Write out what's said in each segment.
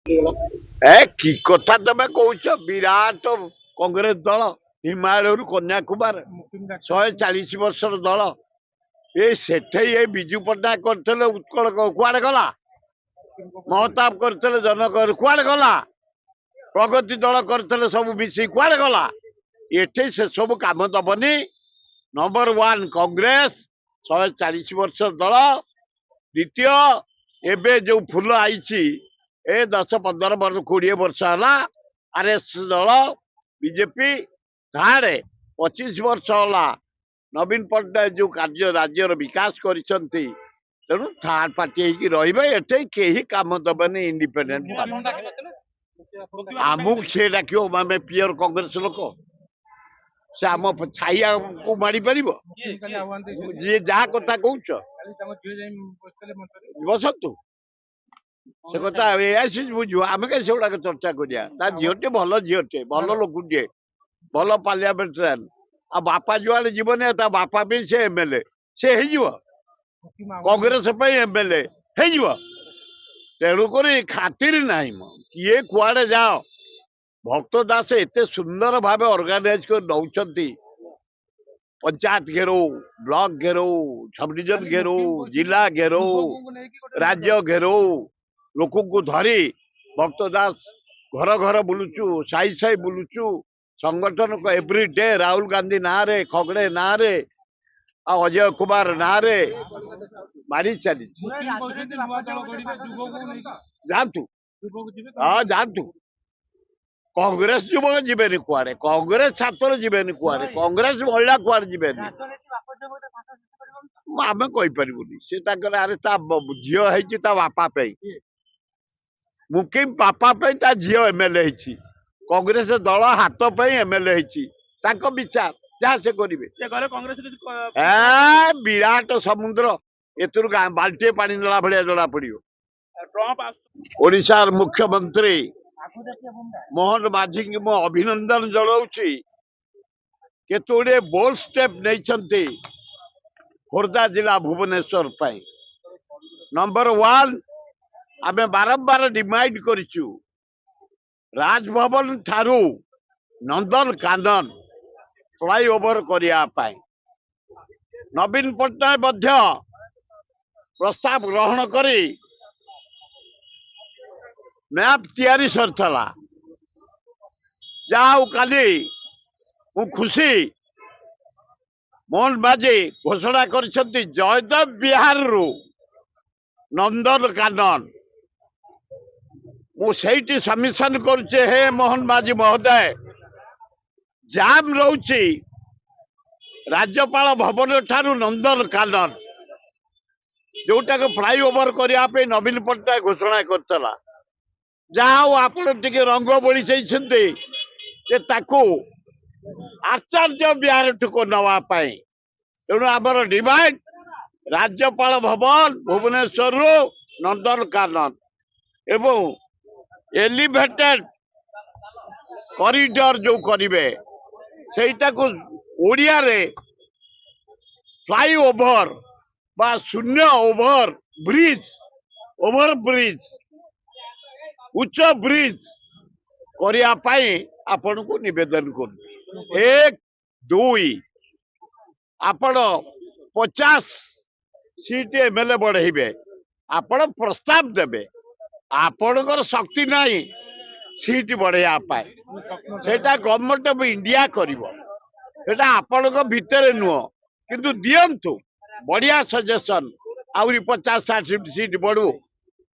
ଏ କି କଥା ତମେ କହୁଛ? ବିରାଟ କଂଗ୍ରେସ ଦଳ ହିମାଳୟରୁ କନ୍ୟାକୁମାରୀ 140 ବର୍ଷର ଦଳ। ଏ ସେଠେଇ ଏ ବିଜୁ ପଟ୍ଟନାୟକ କରିଥିଲେ ଉତ୍କଳ କୁଆଡେ ଗଲା? ମହତାବ କରିଥିଲେ ଜନକ କୁଆଡେ ଗଲା? ପ୍ରଗତି ଦଳ କରିଥିଲେ ସବୁ ମିଶି କୁଆଡେ ଗଲା? ଏଠି ସେ ସବୁ କାମ ଦବନି। ନମ୍ବର 1 କଂଗ୍ରେସ 140 ବର୍ଷ ଦଳ। ଦ୍ୱିତୀୟ, ଏବେ ଯୋଉ ଫୁଲ ଆଇଛି ଏ 10-15 ବର୍ଷ 20 ବର୍ଷ ହେଲା ଆରଏସ୍ ଦଳ ବିଜେପି। ଥାର୍ଡ 25 ବର୍ଷ ହେଲା ନବୀନ ପଟ୍ଟନାୟକ ଯୋଉ କାର୍ଯ୍ୟ ରାଜ୍ୟର ବିକାଶ କରିଛନ୍ତି, ତେଣୁ ଥାର୍ଡ ପାର୍ଟି ହେଇକି ରହିବେ। ଏଠି କେହି କାମ ଦବେନି ଇଣ୍ଡିପେଣ୍ଡେଣ୍ଟ। ଆମକୁ ସେ ଡାକିବ, ଆମେ ପିଓର କଂଗ୍ରେସ ଲୋକ। ସେ ଆମ ଛାଇଆକୁ ମାଡ଼ି ପାରିବ? ଯିଏ ଯାହା କଥା କହୁଛ ବସନ୍ତୁ, ସେ କଥା ଏଆସିସ୍ ବୁଝିବ। ଆମେ କାହିଁ ସେଗୁଡାକ ଚର୍ଚ୍ଚା କରିବା? ତା ଝିଅଟେ ଭଲ ଝିଅଟେ, ଭଲ ଲୋକଟିଏ, ଭଲ ପାର୍ଲିଆମେଣ୍ଟାରିଆନ। ଆଉ ବାପା ଯୁଆଡେ ଯିବନି, ତା ବାପା ପାଇଁ ସେ ଏମଏଲଏ, ସେ ହେଇଯିବ। କଂଗ୍ରେସ ପାଇଁ ଏମଏଲଏ ହେଇଯିବ। ତେଣୁକରି ଖାତିର ନାହିଁ ମ, କିଏ କୁଆଡେ ଯାଅ। ଭକ୍ତ ଦାସ ଏତେ ସୁନ୍ଦର ଭାବେ ଅର୍ଗାନାଇଜ କରି ନଉଛନ୍ତି। ପଞ୍ଚାୟତ ଘେରଉ, ବ୍ଲକ ଘେରଉ, ସବ ଡିଭିଜନ ଘେରଉ, ଜିଲ୍ଲା ଘେରଉ, ରାଜ୍ୟ ଘେରଉ, ଲୋକଙ୍କୁ ଧରି ଭକ୍ତ ଦାସ ଘର ଘର ବୁଲୁଛୁ, ସାହି ସାହି ବୁଲୁଛୁ। ସଂଗଠନ ଏଭ୍ରି ଡେ ରାହୁଲ ଗାନ୍ଧୀ ନାଁରେ, ଖଗଡେ ନାଁରେ, ଆଉ ଅଜୟ କୁମାର ନାଁରେ ମାରି ଚାଲିଛି। ଯାଆନ୍ତୁ, ହଁ ଯାଆନ୍ତୁ। କଂଗ୍ରେସ ଯୁବକ ଯିବେନି କୁଆଡେ, କଂଗ୍ରେସ ଛାତ୍ର ଯିବେନି କୁଆଡେ, କଂଗ୍ରେସ ମହିଳା କୁଆଡେ ଯିବେନି। ଆମେ କହିପାରିବୁନି। ସେ ତାଙ୍କର ଆରେ ତା ଝିଅ ହେଇଛି ତା ବାପା ପାଇଁ, ମୁକିମ ବାପା ପାଇଁ ତା ଝିଅ ଏମଏଲଏ ହେଇଛି। କଂଗ୍ରେସ ଦଳ ହାତ ପାଇଁ ଏମଏଲଏ ହେଇଛି। ତାଙ୍କ ବିଚାର, ଯାହା ସେ କରିବେ। ବିରାଟ ସମୁଦ୍ର, ଏଥିରୁ ବାଲ୍ଟିଏ ପାଣି ନେଲା ଭଳିଆ ଜଣା ପଡିବ। ଓଡିଶାର ମୁଖ୍ୟମନ୍ତ୍ରୀ ମୋହନ ମାଝୀଙ୍କୁ ମୁଁ ଅଭିନନ୍ଦନ ଜଣାଉଛି। କେତେ ଗୁଡ଼ିଏ ବୋଲ୍ଡ ଷ୍ଟେପ ନେଇଛନ୍ତି ଖୋର୍ଦ୍ଧା ଜିଲ୍ଲା ଭୁବନେଶ୍ୱର ପାଇଁ। ନମ୍ବର 1, ଆମେ ବାରମ୍ବାର ଡିମାଣ୍ଡ କରିଛୁ ରାଜଭବନ ଠାରୁ ନନ୍ଦନକାନନ ଫ୍ଲାଇଓଭର କରିବା ପାଇଁ। ନବୀନ ପଟ୍ଟନାୟକ ମଧ୍ୟ ପ୍ରସ୍ତାବ ଗ୍ରହଣ କରି ମ୍ୟାପ ତିଆରି ସରିଥିଲା। ଯାହା ହଉ, କାଲି ମୁଁ ଖୁସି, ମୋହନ ମାଝୀ ଘୋଷଣା କରିଛନ୍ତି ଜୟଦେବ ବିହାରରୁ ନନ୍ଦନକାନନ। ମୁଁ ସେଇଠି ସବମିଶନ କରୁଛି, ହେ ମୋହନ ମାଝୀ ମହୋଦୟ, ଜାମ୍ ରହୁଛି ରାଜ୍ୟପାଳ ଭବନ ଠାରୁ ନନ୍ଦନକାନନ, ଯୋଉଟାକୁ ଫ୍ଲାଇଓଭର କରିବା ପାଇଁ ନବୀନ ପଟ୍ଟନାୟକ ଘୋଷଣା କରିଥିଲା। ଯାହା ହଉ, ଆପଣ ଟିକେ ରଙ୍ଗ ବୋଳିଛନ୍ତି ଯେ ତାକୁ ଆଚାର୍ଯ୍ୟ ବିହାରଠୁକୁ ନେବା ପାଇଁ। ତେଣୁ ଆମର ଡିମାଣ୍ଡ ରାଜ୍ୟପାଳ ଭବନ ଭୁବନେଶ୍ୱରରୁ ନନ୍ଦନକାନନ ଏବଂ ଏଲିଭେଟେଡ କରିଡର ଯୋଉ କରିବେ, ସେଇଟାକୁ ଓଡ଼ିଆରେ ଫ୍ଲାଇଓଭର ବା ଶୂନ୍ୟ ଓଭର ବ୍ରିଜ, ଓଭର ବ୍ରିଜ, ଉଚ୍ଚ ବ୍ରିଜ କରିବା ପାଇଁ ଆପଣଙ୍କୁ ନିବେଦନ କରୁଛି। 1, 2, ଆପଣ 50 ସିଟ୍ ଏମଏଲଏ ବଢେଇବେ, ଆପଣ ପ୍ରସ୍ତାବ ଦେବେ। ଆପଣଙ୍କର ଶକ୍ତି ନାହିଁ ସିଟ୍ ବଢେଇବା ପାଇଁ, ସେଇଟା ଗଭର୍ଣ୍ଣମେଣ୍ଟ ଅଫ ଇଣ୍ଡିଆ କରିବ। ସେଟା ଆପଣଙ୍କ ଭିତରେ ନୁହଁ, କିନ୍ତୁ ଦିଅନ୍ତୁ। ବଢିଆ ସଜେସନ, ଆହୁରି 50-60 ସିଟ୍ ବଢୁ।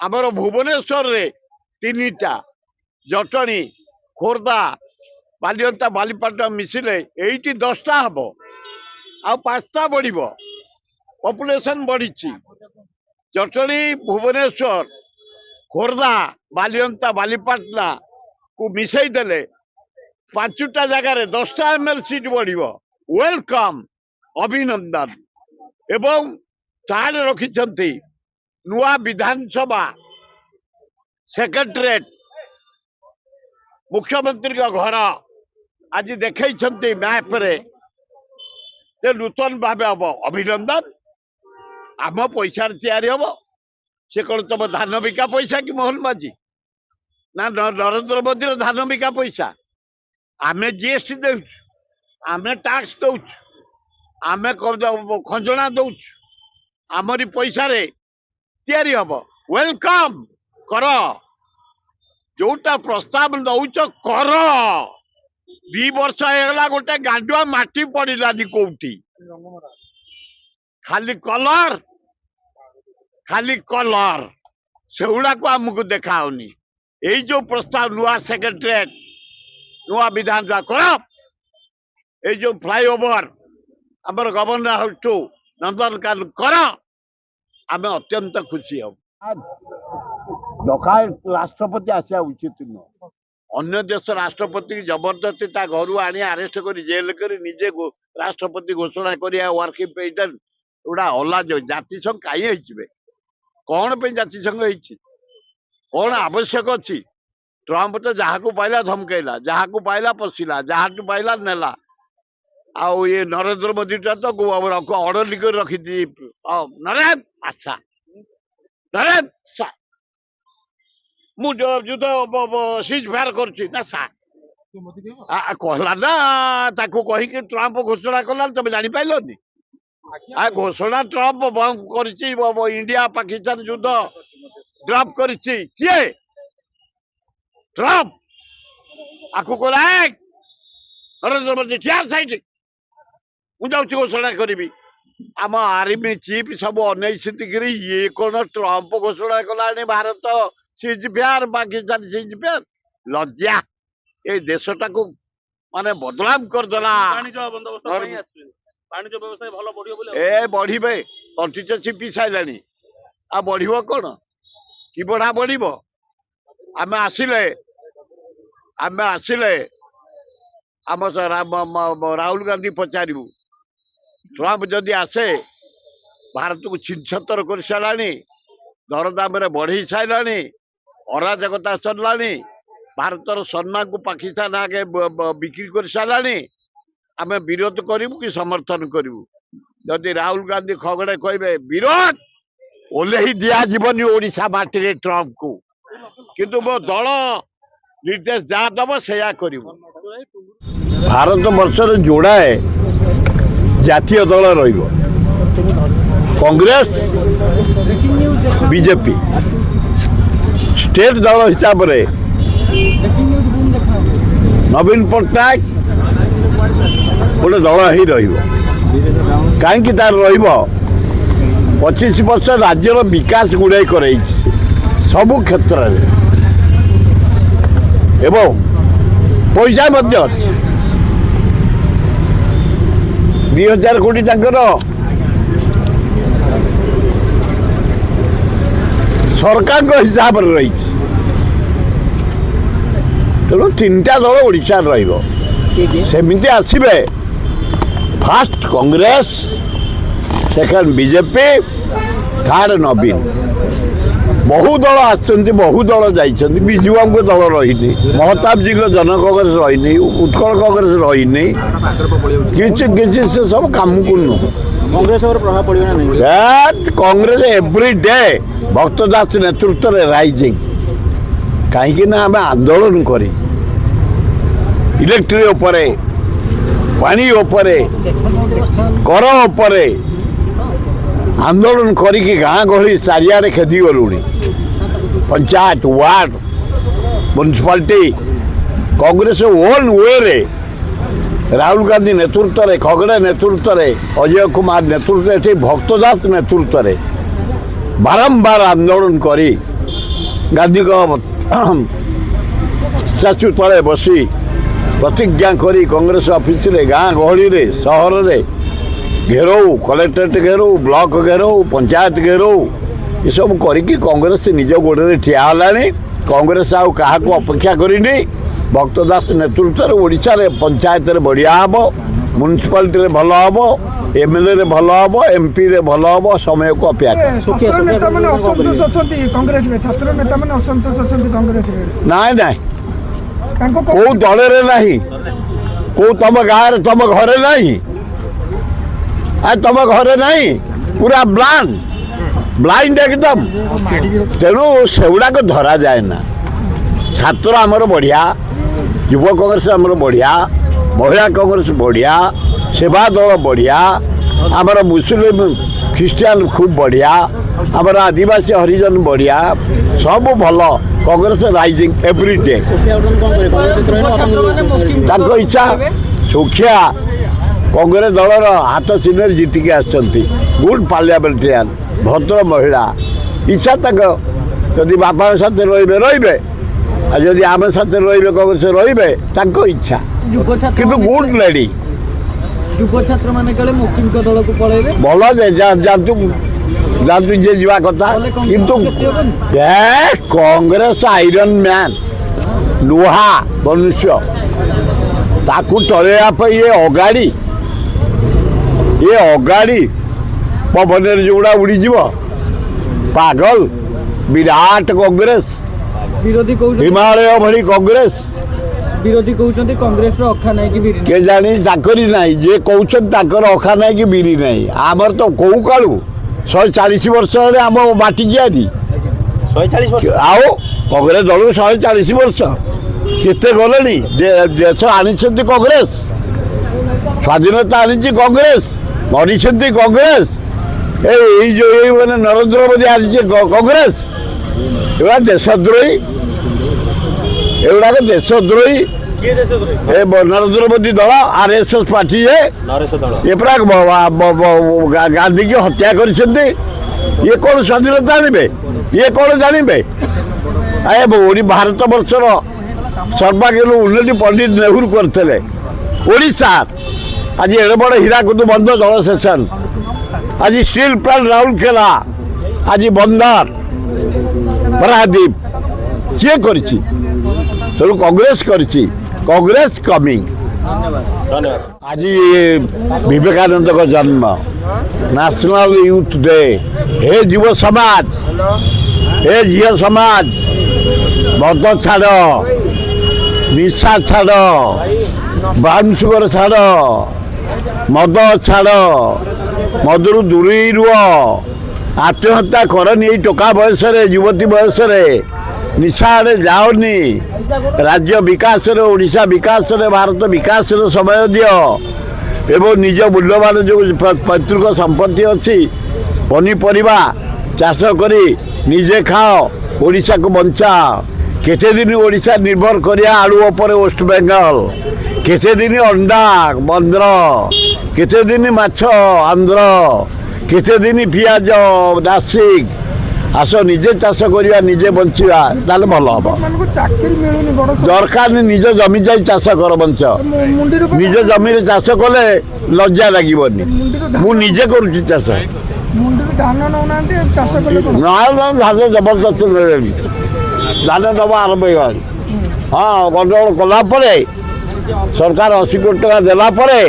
ଆମର ଭୁବନେଶ୍ୱରରେ 3ଟା, ଜଟଣୀ, ଖୋର୍ଦ୍ଧା, ବାଲିଅନ୍ତା, ବାଲିପାଟଣା ମିଶିଲେ ଏଇଠି 10ଟା ହବ, ଆଉ 5ଟା ବଢିବ। ପପୁଲେସନ ବଢିଛି। ଜଟଣୀ, ଭୁବନେଶ୍ୱର, ଖୋର୍ଦ୍ଧା, ବାଲିଅନ୍ତା, ବାଲିପାଟଣା କୁ ମିଶେଇ ଦେଲେ 5ଟା ଜାଗାରେ 10ଟା ଏମଏଲ ସିଟ୍ ବଢିବ। ୱେଲକମ, ଅଭିନନ୍ଦନ। ଏବଂ ତାହେଲେ ରଖିଛନ୍ତି ନୂଆ ବିଧାନସଭା ସେକ୍ରେଟାରିଏଟ, ମୁଖ୍ୟମନ୍ତ୍ରୀଙ୍କ ଘର ଆଜି ଦେଖେଇଛନ୍ତି ମ୍ୟାପରେ, ଯେ ନୂତନ ଭାବେ ହବ। ଅଭିନନ୍ଦନ। ଆମ ପଇସାରେ ତିଆରି ହବ। ସେ କଣ ତମ ଧାନ ବିକା ପଇସା କି ମୋହନ ମାଝୀ? ନା ନରେନ୍ଦ୍ର ମୋଦିର ଧାନ ବିକା ପଇସା? ଆମେ ଜିଏସଟି ଦେଉଛୁ, ଆମେ ଟାକ୍ସ ଦଉଛୁ, ଆମେ ଖଞ୍ଜଣା ଦଉଛୁ, ଆମରି ପଇସାରେ ତିଆରି ହବ। ୱେଲକମ୍ କର, ଯୋଉଟା ପ୍ରସ୍ତାବ ଦଉଛ କର। 2 ବର୍ଷ ହେଇଗଲା ଗୋଟେ ଗାଣ୍ଡୁଆ ମାଟି ପଡିଲାନି କୋଉଠି, ଖାଲି କଲର ସେଗୁଡାକୁ ଆମକୁ ଦେଖାଉନି। ଏଇ ଯୋଉ ପ୍ରସ୍ତାବ ନୂଆ ସେକ୍ରେଟେରିଏଟ, ନୂଆ ବିଧାନସଭା କର, ଏଇ ଯୋଉ ଫ୍ଲାଇଓଭର ଆମର ଗଭର୍ଣ୍ଣର ହାଉସ ଟୁ ନନ୍ଦନକାନନ କର, ଆମେ ଅତ୍ୟନ୍ତ ଖୁସି ହବୁ। ଡକାୟତ ରାଷ୍ଟ୍ରପତି ଆସିବା ଉଚିତ ନୁହଁ। ଅନ୍ୟ ଦେଶ ରାଷ୍ଟ୍ରପତି ଜବରଦସ୍ତି ତା ଘରୁ ଆଣି ଆରେଷ୍ଟ କରି ଜେଲ କରି ନିଜେ ରାଷ୍ଟ୍ରପତି ଘୋଷଣା କରିବା ୱାର୍କିଂ ପ୍ରେସିଡେଣ୍ଟ, ଏଗୁଡା ଅଲାଜ। ଜାତିସଂଘ କାହିଁ ହେଇଯିବେ? କଣ ପାଇଁ ଜାତିସଂଘ ହେଇଛି? କଣ ଆବଶ୍ୟକ ଅଛି? ଟ୍ରମ୍ପ ତ ଯାହାକୁ ପାଇଲା ଧମକେଇଲା, ଯାହାକୁ ପାଇଲା ପଶିଲା, ଯାହାଠୁ ପାଇଲା ନେଲା। ଆଉ ଇଏ ନରେନ୍ଦ୍ର ମୋଦିଟା ତ ଅର୍ଡରଲି କରି ରଖିଛି। ନରେନ୍ଦ୍ର ଆଶା, ନରେନ୍ଦ୍ର ମୁଁ ଯୁଦ୍ଧ ସିଜ୍ ଫାୟାର କରୁଛି ନା କହିଲା ନା, ତାକୁ କହିକି ଟ୍ରମ୍ପ ଘୋଷଣା କଲା। ତମେ ଜାଣିପାରିଲନି? ଘୋଷଣା ଟ୍ରମ୍ପ ବନ୍ଦ କରିଛି। ଇଣ୍ଡିଆ ପାକିସ୍ତାନ ଯୁଦ୍ଧ ଡ୍ରପ୍ କରିଛି କିଏ? ଟ୍ରମ୍ପ। ଆକୁ କହିଲା ନରେନ୍ଦ୍ର ମୋଦି ଠିଆ ସାଇଡ୍, ମୁଁ ଯାଉଛି ଘୋଷଣା କରିବି। ଆମ ଆର୍ମି ଚିଫ୍ ସବୁ ଅନେଇଛନ୍ତି, ଇଏ କଣ ଟ୍ରମ୍ପ ଘୋଷଣା କଲାଣି Bharat ceasefire, Pakistan ceasefire. ଲଜ୍ଜା! ଏଇ ଦେଶଟାକୁ ମାନେ ବଦନାମ କରିଦେଲା। ବଢିବେ, ତଣ୍ଟି ତ ଚିପି ସାରିଲାଣି, ଆଉ ବଢିବ କଣ? କି ବଢା ବଢିବ? ଆମେ ଆସିଲେ ଆମ ରାହୁଲ ଗାନ୍ଧୀ ପଚାରିବୁ, ଟ୍ରମ୍ପ ଯଦି ଆସେ ଭାରତକୁ ଛିନ୍ଛତର କରିସାରିଲାଣି, ଦରଦାମରେ ବଢେଇ ସାରିଲାଣି, ଅରାଜକତା ସରିଲାଣି, ଭାରତର ସମ୍ମାନକୁ ପାକିସ୍ତାନ ଆଗେ ବିକ୍ରି କରିସାରିଲାଣି, ଆମେ ବିରୋଧ କରିବୁ କି ସମର୍ଥନ କରିବୁ? ଯଦି ରାହୁଲ ଗାନ୍ଧୀ ଖଗଡେ କହିବେ ବିରୋଧ, ଓହ୍ଲେଇ ଦିଆଯିବନି ଓଡିଶା ମାଟିରେ ଟ୍ରମ୍ପକୁ। କିନ୍ତୁ ମୋ ଦଳ ନିର୍ଦ୍ଦେଶ ଯାହା ଦବ ସେଇଆ କରିବୁ। ଭାରତ ବର୍ଷରେ ଯୋଡ଼ାଏ ଜାତୀୟ ଦଳ ରହିବ, କଂଗ୍ରେସ, ବିଜେପି। ଷ୍ଟେଟ ଦଳ ହିସାବରେ ନବୀନ ପଟ୍ଟନାୟକ ଗୋଟେ ଦଳ ହେଇ ରହିବ। କାହିଁକି ତାର ରହିବ? 25 ବର୍ଷ ରାଜ୍ୟର ବିକାଶ ଗୁଡ଼ାଏ କରାଇଛି ସବୁ କ୍ଷେତ୍ରରେ, ଏବଂ ପଇସା ମଧ୍ୟ ଅଛି। 2000 କୋଟି ତାଙ୍କର ସରକାରଙ୍କ ହିସାବରେ ରହିଛି। ତେଣୁ 3ଟା ଦଳ ଓଡ଼ିଶାରେ ରହିବ। ସେମିତି ଆସିବେ, first Congress, second BJP, third ନବୀନ। ବହୁ ଦଳ ଆସିଛନ୍ତି, ବହୁ ଦଳ ଯାଇଛନ୍ତି। ବିଜୁ ବାବୁଙ୍କ ଦଳ ରହିନି, ମହତାବଜୀଙ୍କ ଜନ କଂଗ୍ରେସ ରହିନି, ଉତ୍କଳ କଂଗ୍ରେସ ରହିନି, କିଛି ସେ ସବୁ କାମକୁ ନୁହଁ। କଂଗ୍ରେସ ଏଭ୍ରି ଡେ ଭକ୍ତ ଦାସ ନେତୃତ୍ୱରେ ରାଇଜିଂ। କାହିଁକି ନା ଆମେ ଆନ୍ଦୋଳନ କରି ଇଲେକ୍ଟ୍ରି ଉପରେ, ପାଣି ଉପରେ, କର ଉପରେ ଆନ୍ଦୋଳନ କରିକି ଗାଁ ଗହଳି ଚାରିଆଡ଼େ ଖେଦି ଗଲୁଣି। ପଞ୍ଚାୟତ, ୱାର୍ଡ, ମ୍ୟୁନିସିପାଲିଟି, କଂଗ୍ରେସ ଓନ୍ ୱେରେ, ରାହୁଲ ଗାନ୍ଧୀ ନେତୃତ୍ୱରେ, ଖଗଡେ ନେତୃତ୍ୱରେ, ଅଜୟ କୁମାର ନେତୃତ୍ୱରେ, ଏଠି ଭକ୍ତ ଦାସ ନେତୃତ୍ୱରେ ବାରମ୍ବାର ଆନ୍ଦୋଳନ କରି ଗାନ୍ଧୀଙ୍କ ଷ୍ଟାଚ୍ୟୁ ତଳେ ବସି ପ୍ରତିଜ୍ଞା କରି କଂଗ୍ରେସ ଅଫିସରେ, ଗାଁ ଗହଳିରେ, ସହରରେ ଘେରଉ, କଲେକ୍ଟରେଟ୍ ଘେରଉ, ବ୍ଲକ ଘେରଉ, ପଞ୍ଚାୟତ ଘେରଉ, ଏସବୁ କରିକି କଂଗ୍ରେସ ନିଜ ଗୋଡ଼ରେ ଠିଆ ହେଲାଣି। କଂଗ୍ରେସ ଆଉ କାହାକୁ ଅପେକ୍ଷା କରିନି। ଭକ୍ତ ଦାସ ନେତୃତ୍ୱରେ ଓଡ଼ିଶାରେ ପଞ୍ଚାୟତରେ ବଢ଼ିଆ ହେବ, ମ୍ୟୁନିସିପାଲିଟିରେ ଭଲ ହେବ, ଏମ୍ଏଲ୍ଏରେ ଭଲ ହେବ, ଏମ୍ପିରେ ଭଲ ହେବ। ସମୟକୁ ଅପେକ୍ଷା। ନାଇଁ ନାଇଁ, କୋଉ ଦଳରେ ନାହିଁ, କୋଉ ତମ ଗାଁରେ, ତମ ଘରେ ନାହିଁ, ତମ ଘରେ ନାହିଁ, ପୁରା ବ୍ଲାଇଣ୍ଡ ଏକଦମ। ତେଣୁ ସେଗୁଡ଼ାକ ଧରାଯାଏ ନା। ଛାତ୍ର ଆମର ବଢ଼ିଆ, ଯୁବ କଂଗ୍ରେସ ଆମର ବଢ଼ିଆ, ମହିଳା କଂଗ୍ରେସ ବଢ଼ିଆ, ସେବା ଦଳ ବଢ଼ିଆ, ଆମର ମୁସଲିମ ଖ୍ରୀଷ୍ଟିଆନ ଖୁବ୍ ବଢ଼ିଆ, ଆମର ଆଦିବାସୀ ହରିଜନ ବଢ଼ିଆ, ସବୁ ଭଲ। Congress rising every day. ତାଙ୍କ ଇଚ୍ଛା। ସୁଖିଆ କଂଗ୍ରେସ ଦଳର ହାତ ଚିହ୍ନରେ ଜିତିକି ଆସିଛନ୍ତି, ଗୁଡ୍ ପାର୍ଲିଆମେଣ୍ଟାରିଆନ୍, ଭଦ୍ର ମହିଳା। ଇଚ୍ଛା ତାଙ୍କ, ଯଦି ବାପାଙ୍କ ସାଥେ ରହିବେ ରହିବେ, ଆଉ ଯଦି ଆମ ସାଥେ ରହିବେ କଂଗ୍ରେସ ରହିବେ, ତାଙ୍କ ଇଚ୍ଛା। କିନ୍ତୁ ଗୁଡ୍ ଲେଡି। ଯୁବ ଛାତ୍ର ମାନେ କାଳେ ମୁକିମଙ୍କ ଦଳକୁ ପଳେଇବେ। ଭଲ ଯେ ଯାଆନ୍ତୁ ଯାଆନ୍ତୁ ଯିଏ ଯିବା କଥା, କିନ୍ତୁ କଂଗ୍ରେସ ଆଇରନ୍ ମ୍ୟାନ୍, ଲୁହା ମନୁଷ୍ୟ, ତାକୁ ଟଳେଇବା ପାଇଁ ଇଏ ଅଗାଡ଼ି ପବନରେ ଯୋଉଗୁଡ଼ା ଉଡ଼ିଯିବ। ପାଗଲ ବିରାଟ କଂଗ୍ରେସ, ବିରୋଧୀ କହୁଛନ୍ତି ହିମାଳୟ ଭଳି କଂଗ୍ରେସ। ବିରୋଧୀ କହୁଛନ୍ତି କଂଗ୍ରେସର ଅଖା ନାହିଁ କି ବିରି ନାହିଁ। କେଜାଣି ତାଙ୍କରି ନାହିଁ, ଯିଏ କହୁଛନ୍ତି ତାଙ୍କର ଅଖା ନାହିଁ କି ବିରି ନାହିଁ। ଆମର ତ କୋଉ କାଳୁ 140 ବର୍ଷ ହେଲେ ଆମ ମାଟିକି ଆଜି 140 ବର୍ଷ ଆଉ କଂଗ୍ରେସ ଦଳକୁ 140 ବର୍ଷ କେତେ ଗଲେଣି। ଦେଶ ଆଣିଛନ୍ତି କଂଗ୍ରେସ, ସ୍ୱାଧୀନତା ଆଣିଛି କଂଗ୍ରେସ, ମରିଛନ୍ତି କଂଗ୍ରେସ। ଏଇ ଯୋଉ ମାନେ ନରେନ୍ଦ୍ର ମୋଦୀ ଆଣିଛି କଂଗ୍ରେସ। ଏଗୁଡ଼ା ଦେଶଦ୍ରୋହୀ, ଏଗୁଡ଼ାକ ଦେଶଦ୍ରୋହୀ। କିଏ ଦେଶ ଦଳ? ଏ ନରେନ୍ଦ୍ର ମୋଦୀ ଦଳ RSS ପାର୍ଟି ଏ ପୁରା ଗାନ୍ଧୀକି ହତ୍ୟା କରିଛନ୍ତି। ଇଏ କ'ଣ ସ୍ୱାଧୀନତା ଆଣିବେ? ଇଏ କ'ଣ ଜାଣିବେ? ଭାରତ ବର୍ଷର ସର୍ବାଙ୍ଗୀନ ଉନ୍ନତି ପଣ୍ଡିତ ନେହେରୁ କରିଥିଲେ। ଓଡ଼ିଶା ଆଜି ଏଡ଼େ ବଡ଼ ହୀରାକୁଦ ବନ୍ଧ ଜଳସେଚନ, ଆଜି ଷ୍ଟିଲ୍ ପ୍ଲାଣ୍ଟ ରାଉରକେଲା, ଆଜି ବନ୍ଦର ପାରାଦୀପ କିଏ କରିଛି? ତେଣୁ କଂଗ୍ରେସ କରିଛି। କଂଗ୍ରେସ କମିଂ। ଆଜି ବିବେକାନନ୍ଦଙ୍କ ଜନ୍ମ, ନ୍ୟାସନାଲ ୟୁଥ୍ ଡେ। ହେ ଯୁବ ସମାଜ, ହେ ଝିଅ ସମାଜ, ମଦ ଛାଡ଼, ନିଶା ଛାଡ଼, ବ୍ରାଉନ୍ ସୁଗର ଛାଡ଼, ମଦ ଛାଡ଼, ମଦରୁ ଦୂରେଇ ରୁହ, ଆତ୍ମହତ୍ୟା କରନି। ଏଇ ଟୋକା ବୟସରେ, ଯୁବତୀ ବୟସରେ ନିଶା ଆଡ଼େ ଯାଅନି। ରାଜ୍ୟ ବିକାଶରେ, ଓଡ଼ିଶା ବିକାଶରେ, ଭାରତ ବିକାଶରେ ସମୟ ଦିଅ ଏବଂ ନିଜ ମୂଲ୍ୟବାନ ଯେଉଁ ପୈତୃକ ସମ୍ପତ୍ତି ଅଛି, ପନିପରିବା ଚାଷ କରି ନିଜେ ଖାଅ, ଓଡ଼ିଶାକୁ ବଞ୍ଚାଅ। କେତେ ଦିନ ଓଡ଼ିଶା ନିର୍ଭର କରିବା ଆଳୁ ଉପରେ ୱେଷ୍ଟବେଙ୍ଗଲ, କେତେ ଦିନ ଅଣ୍ଡା ବନ୍ଧ୍ର, କେତେ ଦିନ ମାଛ ଆନ୍ଧ୍ର, କେତେ ଦିନ ପିଆଜ ନାସିକ। ଆସ ନିଜେ ଚାଷ କରିବା, ନିଜେ ବଞ୍ଚିବା, ତାହେଲେ ଭଲ ହବ। ଦରକାର ନିଜ ଜମି ଯାଇ ଚାଷ କର, ବଞ୍ଚ। ନିଜ ଜମିରେ ଚାଷ କଲେ ଲଜ୍ଜା ଲାଗିବନି। ମୁଁ ନିଜେ କରୁଛି ଚାଷ। ନା ଧାନ ଜବରଦସ୍ତ ନେଲେଣି, ଧାନ ଦେବା ଆରମ୍ଭ ହେଇଗଲାଣି। ହଁ, ଗଣ୍ଡଗୋଳ କଲା ପରେ ସରକାର 80 କୋଟି ଟଙ୍କା ଦେଲା ପରେ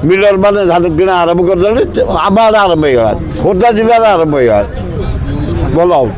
ମିଲର ମାନେ ଧାନ କିଣା ଆରମ୍ଭ କରିଦେଲେଣି। ଆମ ଆଡ଼େ ଆରମ୍ଭ ହେଇଗଲାଣି, ଖୋର୍ଦ୍ଧା ଜିଲ୍ଲାରେ ଆରମ୍ଭ ହେଇଗଲାଣି। ଭଲ ହଉ।